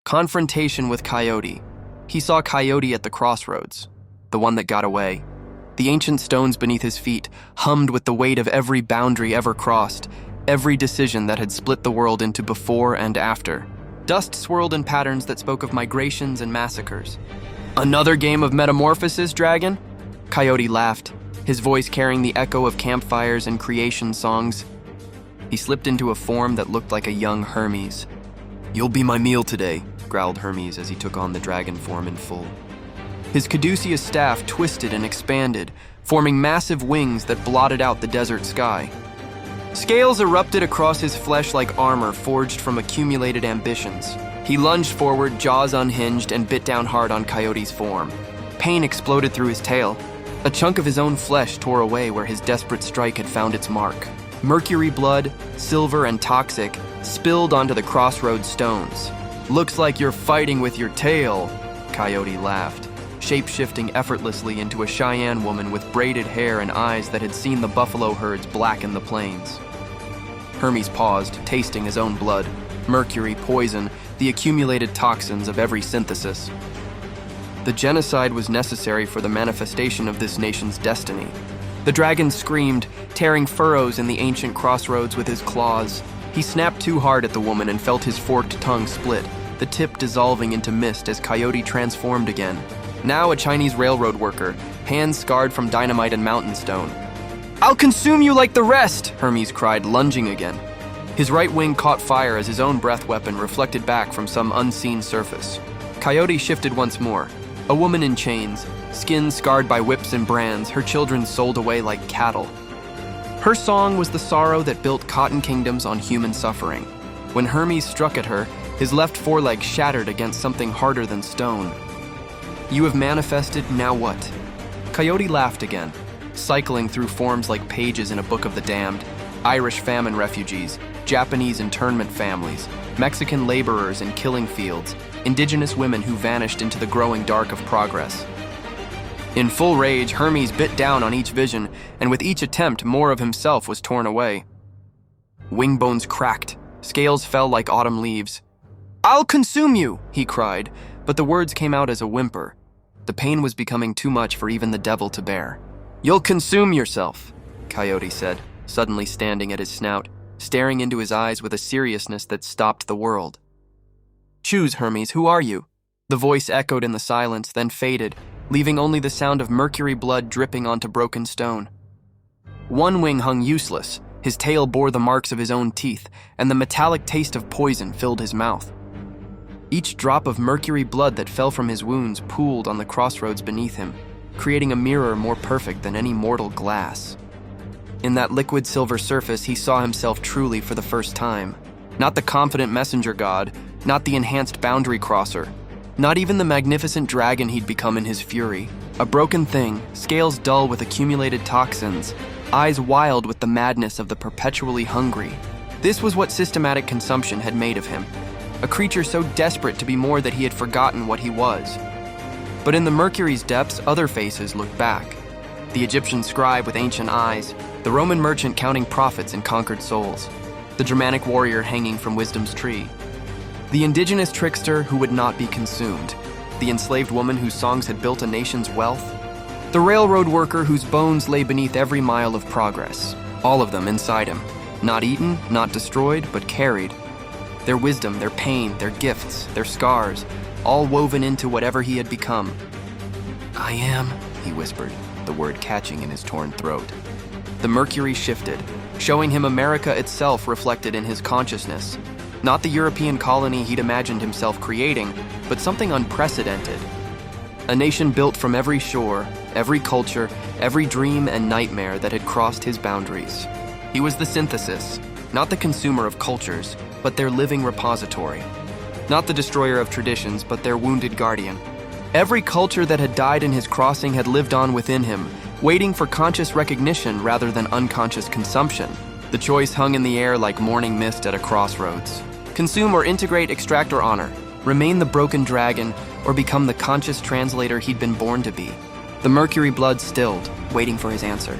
Confrontation with Coyote. He saw Coyote at the crossroads, the one that got away. The ancient stones beneath his feet hummed with the weight of every boundary ever crossed, every decision that had split the world into before and after. Dust swirled in patterns that spoke of migrations and massacres. "Another game of metamorphosis, dragon?" Coyote laughed, his voice carrying the echo of campfires and creation songs. He slipped into a form that looked like a young Hermes. "You'll be my meal today," growled Hermes as he took on the dragon form in full. His caduceus staff twisted and expanded, forming massive wings that blotted out the desert sky. Scales erupted across his flesh like armor forged from accumulated ambitions. He lunged forward, jaws unhinged, and bit down hard on Coyote's form. Pain exploded through his tail. A chunk of his own flesh tore away where his desperate strike had found its mark. Mercury blood, silver and toxic, spilled onto the crossroads stones. "Looks like you're fighting with your tail," Coyote laughed, shape-shifting effortlessly into a Cheyenne woman with braided hair and eyes that had seen the buffalo herds blacken the plains. Hermes paused, tasting his own blood, mercury, poison, the accumulated toxins of every synthesis. The genocide was necessary for the manifestation of this nation's destiny. The dragon screamed, tearing furrows in the ancient crossroads with his claws. He snapped too hard at the woman and felt his forked tongue split, the tip dissolving into mist as Coyote transformed again. Now a Chinese railroad worker, hands scarred from dynamite and mountain stone. "I'll consume you like the rest!" Hermes cried, lunging again. His right wing caught fire as his own breath weapon reflected back from some unseen surface. Coyote shifted once more. A woman in chains, skin scarred by whips and brands, her children sold away like cattle. Her song was the sorrow that built cotton kingdoms on human suffering. When Hermes struck at her, his left foreleg shattered against something harder than stone. "You have manifested, now what?" Coyote laughed again, cycling through forms like pages in a book of the damned. Irish famine refugees, Japanese internment families, Mexican laborers in killing fields, indigenous women who vanished into the growing dark of progress. In full rage, Hermes bit down on each vision, and with each attempt, more of himself was torn away. Wing bones cracked, scales fell like autumn leaves. "I'll consume you!" he cried, but the words came out as a whimper. The pain was becoming too much for even the devil to bear. "You'll consume yourself," Coyote said, suddenly standing at his snout, staring into his eyes with a seriousness that stopped the world. "Choose, Hermes, who are you?" The voice echoed in the silence, then faded, leaving only the sound of mercury blood dripping onto broken stone. One wing hung useless, his tail bore the marks of his own teeth, and the metallic taste of poison filled his mouth. Each drop of mercury blood that fell from his wounds pooled on the crossroads beneath him, creating a mirror more perfect than any mortal glass. In that liquid silver surface, he saw himself truly for the first time. Not the confident messenger god, not the enhanced boundary crosser, not even the magnificent dragon he'd become in his fury. A broken thing, scales dull with accumulated toxins, eyes wild with the madness of the perpetually hungry. This was what systematic consumption had made of him. A creature so desperate to be more that he had forgotten what he was. But in the Mercury's depths, other faces looked back. The Egyptian scribe with ancient eyes, the Roman merchant counting profits in conquered souls, the Germanic warrior hanging from wisdom's tree, the indigenous trickster who would not be consumed, the enslaved woman whose songs had built a nation's wealth, the railroad worker whose bones lay beneath every mile of progress, all of them inside him, not eaten, not destroyed, but carried. Their wisdom, their pain, their gifts, their scars, all woven into whatever he had become. "I am," he whispered, the word catching in his torn throat. The mercury shifted, showing him America itself reflected in his consciousness. Not the European colony he'd imagined himself creating, but something unprecedented. A nation built from every shore, every culture, every dream and nightmare that had crossed his boundaries. He was the synthesis, not the consumer of cultures, but their living repository. Not the destroyer of traditions, but their wounded guardian. Every culture that had died in his crossing had lived on within him, waiting for conscious recognition rather than unconscious consumption. The choice hung in the air like morning mist at a crossroads. Consume or integrate, extract or honor. Remain the broken dragon, or become the conscious translator he'd been born to be. The mercury blood stilled, waiting for his answer.